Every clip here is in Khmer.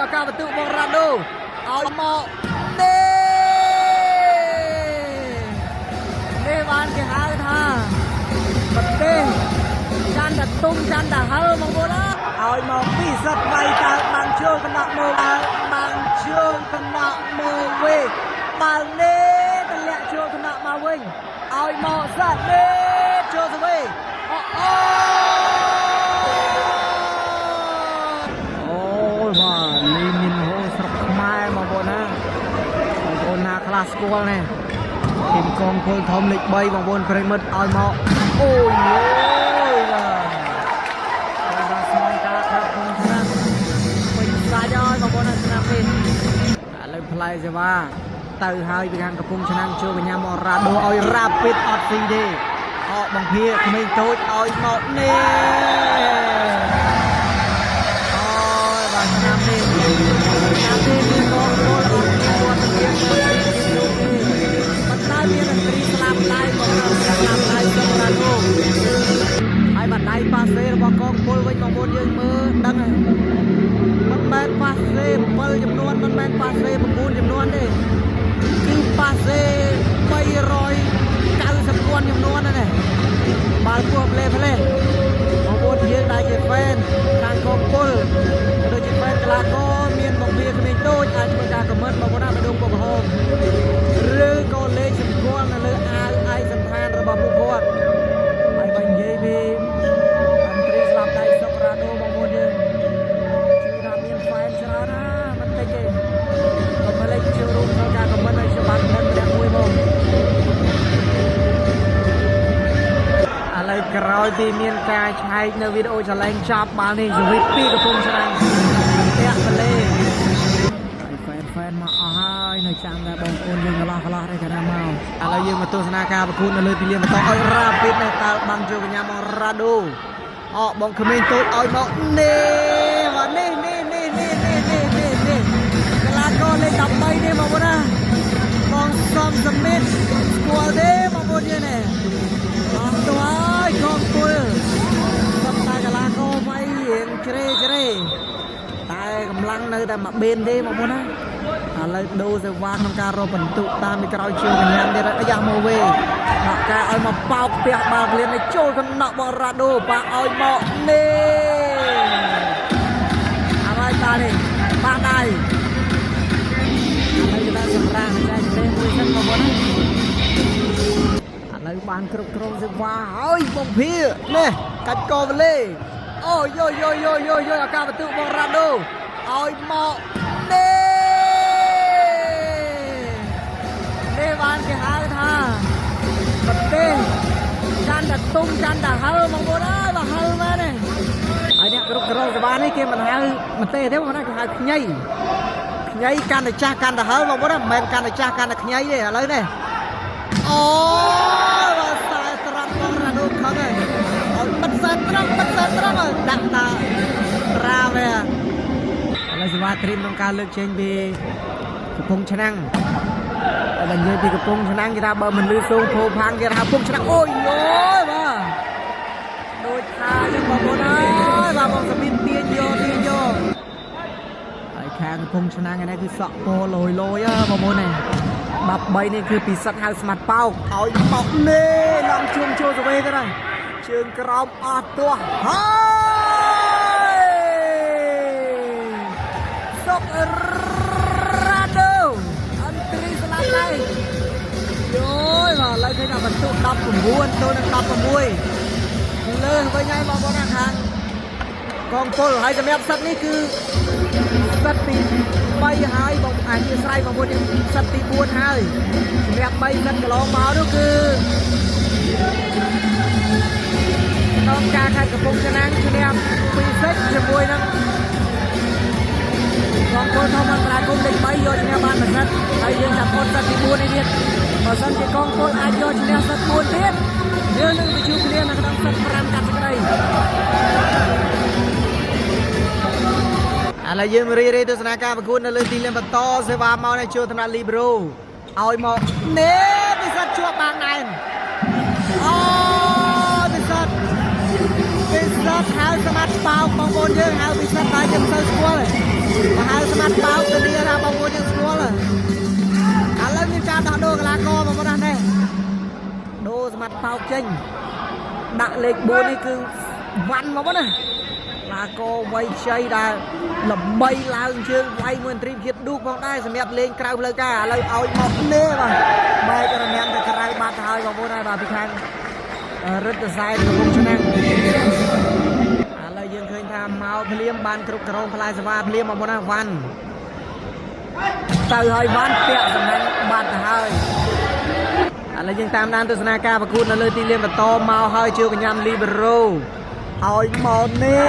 អាកាបន្ទុកបងរ៉ាដូឲ្យមកនេះបានគេហៅថាប្រទេសចាន់តែទុំចាន់តែហឹលបងប្អូនឲ្យមកពីសិតវាយតើបានជើងកណ្ដាក់មើលបានជើងកណ្ដាក់មើលវិញបាល់នេះតម្លាក់ជើងកណ្ដាក់មកវិញឲ្យមកសាត់នេះជើងទៅវិញអូបាទលីមីនហូស្រុកខ្មែរបងប្អូនណាបងប្អូនណាខ្លះស្គាល់នេះทีมกองพลធំលេខ3បងប្អូនប្រិមិត្តឲ្យមកអូយបាទស្មៃតាครับខ្ញុំថាពេញសាច់ហើយបងប្អូនណាឆ្នាំនេះឥឡូវផ្លែសេវាទៅហើយពីខាងកំពង់ឆ្នាំងជួបញ្ញាមរ៉ាដូឲ្យរ៉ាពីតអត់ស៊ីទេអកបង្ភាក្មេងតូចឲ្យមកនេះអូយបាទឆ្នាំនេះមានកងពលអត់គាត់ទៅទៀតមានអត្រីស្លាប់ដៃបងប្អូនស្លាប់ដៃសម្រាប់នោះហើយបាត់ដៃប៉ាសេរបស់កងពលវិញបងប្អូនយើងមើលដឹងហើយមិនមែនប៉ាសេ7ចំនួនមិនមែនប៉ាសេ9ចំនួនទេគឺប៉ាសេ390ពាន់ចំនួនណាបាល់ពោះផ្លេបងប្អូនយើងដែលជាហ្វេនខាងកងពលដូចជាហ្វេនកីឡាករមានបង្រៀនក្មេងតូចអាចធ្វើការខមមិនបងប្អូនណាបដងពុកហោមឬក៏លេខសម្គាល់នៅលើអាវឯកសណ្ឋានរបស់ពួកគាត់ហើយបើនិយាយពីអន្តរីស្លាប់ដៃសុករ៉ាដូបងប្អូនយើងជឿថាមានហ្វេនច្រើនណាមិនតិចទេក៏មកលេខជឿរួមក្នុងការខមមិនឲ្យច្បាស់ដឹងម្នាក់មួយមកឥឡូវក្រោយពីមានការឆែកនៅវីដេអូចលែងចាប់បាល់នេះសវិតពីកំពង់ឆ្នាំងតាក់បលេហ្វេនមកអស់ហើយនៅចាំតែបងប្អូនយើងកន្លះនេះកាលណាមកឥឡូវយើងមកទស្សនាការប្រកួតនៅលើទីលានបន្តឲ្យរ៉ាពីតនៅតាល់បាំងជើងកញ្ញាមករ៉ាដូអកបងក្មេងតូចឲ្យមកនេះបាទនេះកីឡាករលេខ13នេះបងប្អូនណាបងសំសមិទ្ធស្គាល់ទេបងប្អូនយើងនេះអស់ទៅហើយកងពលសំតាកីឡាករវាយរៀងជ្រេតែកម្លាំងនៅតែមួយបេនទេបងប្អូនណាឥឡូវដូរសេវាក្នុងការរកបន្ទុកតាមពីក្រោយជើងកញ្ញាទៀតអាយ៉ាមកវិញដាក់ការឲ្យមកប៉ោកផ្ទះបាល់ក្លៀនឲ្យចូលកណ្ដក់បរ៉ាដូប៉ាឲ្យមកនេះអ្វីតានេះប៉ាដៃឥឡូវយើងសម្រាប់ចែកទេមួយសិនបងប្អូនណាឥឡូវបានគ្រប់គ្រងសេវាហើយបងភានេះកាច់កវលេអូយអាការបន្ទុកបរ៉ាដូឲ្យមកនេះបានគេហៅថាប្រទេសចាន់តែទុំចាន់តែហឹលបងប្អូនអើយបើហឹលមែនទេហើយអ្នកគ្រប់គ្រងសេវានេះគេមិនហៅប្រទេសទេបងប្អូនគេហៅខ្ញីកាន់តែចាស់កាន់តែហឹលបងប្អូនមិនមែនកាន់តែចាស់កាន់តែខ្ញីទេឥឡូវនេះអូបើខ្សែត្រង់បងរ៉ាដូខឹងហើយឲ្យបិទខ្សែត្រង់ដាក់តារាវឥឡូវសេវាត្រៀមក្នុងការលើកចេញពីកំពង់ឆ្នាំងតែនិយាយពីកំពង់ឆ្នាំងគេថាបើមិនលឺសូងភោផាំងគេថាកំពង់ឆ្នាំងអូយបាទដូចថាយើងបងប្អូនអើយបាទបងសមីនទាញយកហើយខាងកំពង់ឆ្នាំងឯនេះគឺសក់ពោលយបងប្អូននេះ13នេះគឺពិសិដ្ឋហៅស្មាត់ប៉ោកឲ្យបោកនេះឡងជើងចូលទៅវិញទៅហើយជើងក្រោមអត់ទាស់ហើយសុករ៉ាដូអន្តរីស្លាប់ដៃយោយបាទឡើយឃើញថាបន្ទុក19ទៅនឹង16លើសវិញហើយបងប្អូនណាខាងកងពលហើយសម្រាប់សិតនេះគឺសិតទី3ហើយបងអធិស្ឋានបងប្អូនសិតទី4ហើយសម្រាប់3សិតកន្លងមកនោះគឺក្នុងការខេត្តកំពង់ឆ្នាំងឈ្នះ2សិតជាមួយនឹងកងពលធម្មតាគុំលេខ3យកឈ្នះបានមួយសិតហើយយើងចាប់អត់សិតទី4នេះទៀតបើសិនជាកងពលអាចយកឈ្នះសិត4ទៀតយើងនឹងទៅជួបគ្នានៅក្នុងសិត5កាត់សេចក្តីឥឡូវយើងរីទស្សនាការប្រកួតនៅលើទីលានបន្តសេវាមកនៅជួរថ្នាក់លីប្រូឲ្យមកនេះពិសិដ្ឋជាប់បាងណែនអូពិសិដ្ឋហៅសមត្ថបោកបងប្អូនយើងហៅពិសិដ្ឋតែយើងមិនសូវស្គាល់ទេ mà hai មកចេញដាក់លេខ4នេះគឺវ៉ាន់មកណាឡាកូវៃជ័យដែលល្បីឡើងជើងវាយមួយត្រីជាតិឌូកផងដែរសម្រាប់លេងក្រៅផ្លូវការឥឡូវឲ្យមកនេះបាទបែករមាំងទៅក្រៅបាត់ហើយបងប្អូនហើយបាទពីខាងរឹតសែនកំពុងឆ្នាំងឥឡូវយើងឃើញថាមកភ្លាមបានគ្រប់គ្រងផ្លែសវ៉ាភ្លាមបងប្អូនណាវ៉ាន់ទៅហើយវ៉ាន់ពាក់សំណាញ់បាត់ទៅហើយឥឡូវយើងតាមដានទស្សនាការប្រកួតនៅលើទីលានបន្តមកហើយជឿកញ្ញាំលីបេរ៉ូឲ្យមកនេះ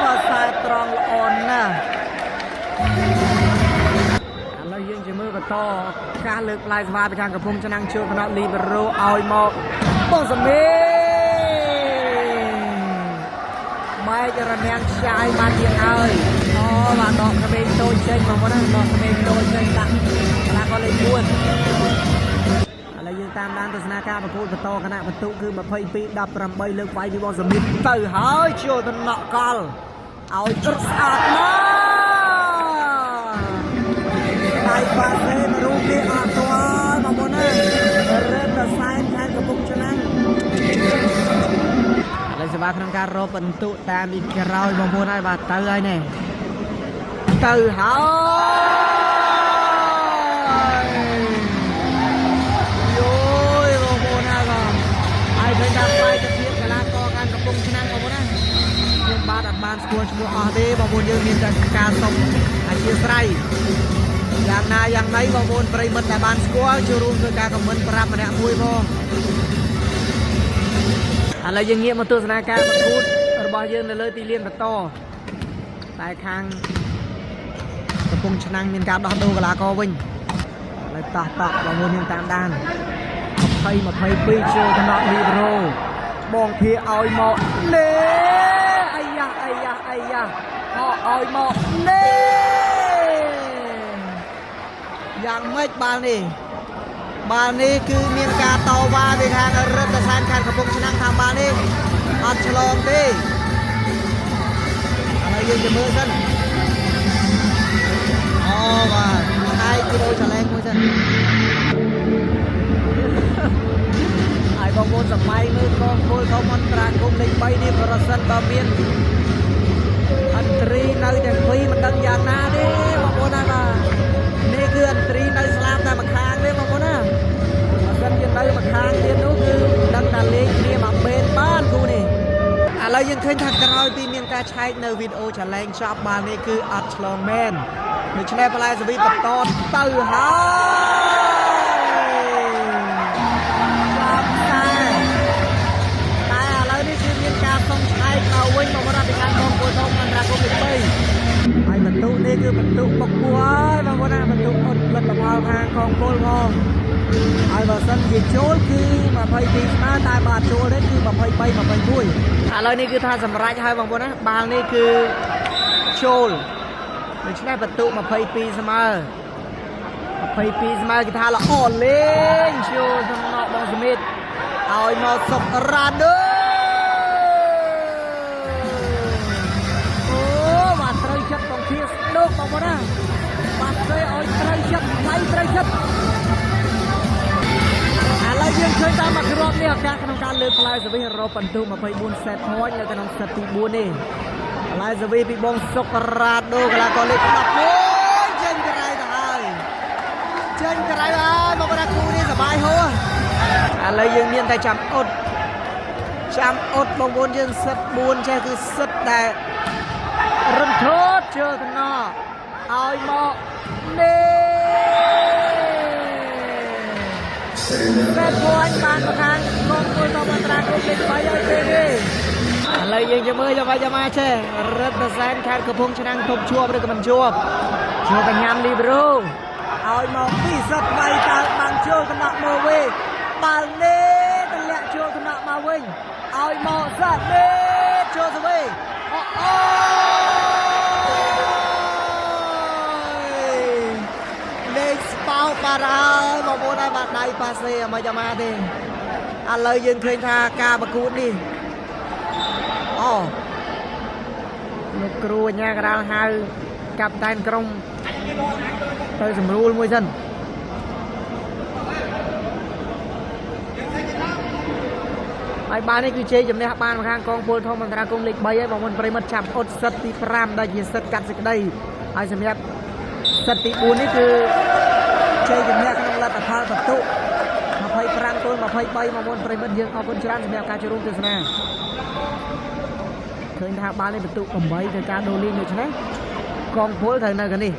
បាទខ្សែត្រង់ល្អណាស់ឥឡូវយើងជាមើលបន្តការលើកផ្លែស្វាពីខាងកំពង់ឆ្នាំងជួគណៈលីបេរ៉ូឲ្យមកបងសមេបែករមាំងខ្ចាយបានទៀតហើយអូបាទដកក្មេងតូចចេញបងប្អូនណាដកក្មេងតូចចេញដាក់កន្លះក៏លេខ4យើងតាមដានទស្សនាការប្រកួតបន្តគណៈបន្ទុកគឺ22-18លើកវាយពីបងសមិទ្ធទៅហើយចូលទៅណក់កលឲ្យទឹកស្អាតណាស់ដៃប៉ាសេរូបនេះអត់ទាល់បងប្អូនណារឹតតែសែនខាងកំពុងឆ្នាំងឥឡូវសេវាក្នុងការរកបន្ទុកតាមពីក្រោយបងប្អូនហើយបាទទៅហើយនេះទៅហើយឃើញថាផ្លែទៅទៀតកីឡាករខាងកំពង់ឆ្នាំងបងប្អូនណាខ្ញុំបាទអត់បានស្គាល់ឈ្មោះអស់ទេបងប្អូនយើងមានតែការសុំអធិស្ឋានយ៉ាងណាយ៉ាងណីបងប្អូនប្រិមិត្តដែលបានស្គាល់ចូលរួមធ្វើការខមមិនប្រាប់ម្នាក់មួយផងឥឡូវយើងងាកមកទស្សនាការប្រកួតរបស់យើងនៅលើទីលានបន្តតែខាងកំពង់ឆ្នាំងមានការដោះដូរកីឡាករវិញឥឡូវតោះបងប្អូនយើងតាមដាន22ចូលថ្នាក់លីបេរ៉ូបងភាឲ្យមកលេអាយ៉ាឲ្យមកលេយ៉ាងម៉េចបាល់នេះគឺមានការតវ៉ាពីខាងរឹតសែនខាងកំពុងឆ្នាំងថាបាល់នេះអត់ឆ្លងទេឥឡូវយើងទៅមើលសិនអូបាទហើយវីដេអូឆាឡេនមួយសិនបងប្អូនសម័យមើលកងពលកុំអន្តរាគមលេខ3នេះប្រសិនបើមានអន្ត្រីនៅទាំងពីរមិនដឹងយ៉ាងណាទេបងប្អូនណាបាទនេះគឺអន្ត្រីនៅស្លាប់តែម្ខាងទេបងប្អូនណាបើសិនជានៅម្ខាងទៀតនោះគឺដឹងតែលេខគ្នាមកបេនបានគូនេះឥឡូវយើងឃើញថាក្រោយពីមានការឆែកនៅវីដេអូ challenge ចប់បាល់នេះគឺអត់ឆ្លងមែនដូច្នេះផ្លែសវីបន្តទៅហើយវិញមករាប់ពីខាងកងពលអន្តរាគមលេខ3ហើយបន្ទុកនេះគឺបន្ទុកបុកគួរហើយបងប្អូនណាបន្ទុកអត់ផលិតផលខាងកងពលផងហើយបើសិនជាចូលគឺ22ស្មើតែបើអត់ចូលទេគឺ23-21ឥឡូវនេះគឺថាសម្រេចហើយបងប្អូនណាបាល់នេះគឺចូលដូច្នេះបន្ទុក22ស្មើ22ស្មើគឺថាល្អលេងចូលសំណក់បងសមិទ្ធឲ្យមកសុករ៉ាដូចិត្តបងភាស្ដុកបងប្អូនណាបាត់ទៅឲ្យត្រូវចិត្តវាយត្រូវចិត្តឥឡូវយើងឃើញតាមមកគ្រាប់នេះឱកាសក្នុងការលើកផ្លែសវិសរ៉ូបន្ទុក24 set point នៅក្នុង set ទី4នេះផ្លែសវិសពីបងសុករ៉ាដូកីឡាករលេខ10អូយចេញក្រៅទៅហើយបងប្អូនគូនេះសប្បាយហូរឥឡូវយើងមានតែចាំអត់បងប្អូនយើង set 4ចេះគឺ set ដែលរំធត់ជើងថ្នក់ឲ្យមកនេះតែពួយបានប្រខាងកងពលមកអន្តរាគមលេខ3ឲ្យទេឥឡូវយើងមើលចាំមកចេះរឹតសែនខាងកំពង់ឆ្នាំងទប់ជាប់ឬក៏មិនជាប់ចូលកញ្ញាំលីបេរ៉ូឲ្យមកពីសិតវាយតើបាំងចូលថ្នាក់មកវិញបាល់នេះតម្លាក់ចូលថ្នាក់មកវិញឲ្យមកសាត់នេះចូលទៅវិញអូលេខស្ប៉ោបាត់ហើយបងប្អូនហើយបាត់ដៃប៉ាសេមិនចាំមកទេឥឡូវយើងឃើញថាការប្រកួតនេះអូលោកគ្រូអញ្ញាកដាលហៅកាប់តែនក្រុមទៅសម្រួលមួយសិន ហើយបាននេះគឺជ័យជំនះបានមកខាងកងពលធម្មអន្តរាគមន៍លេខ3ហើយបងប្អូនប្រិមត្តចាប់អត់សិតទី5ដែលជាសិតកាត់សេចក្តីហើយសម្រាប់សិតទី4នេះគឺជ័យជំនះក្នុងលទ្ធផលបន្ទុក25ទល់23បងប្អូនប្រិមត្តយើងអរគុណច្រើនសម្រាប់ការចូលរួមទស្សនាឃើញថាបាននេះបន្ទុក8ទៅការដូរលីងដូច្នេះកងពលត្រូវនៅខាងនេះ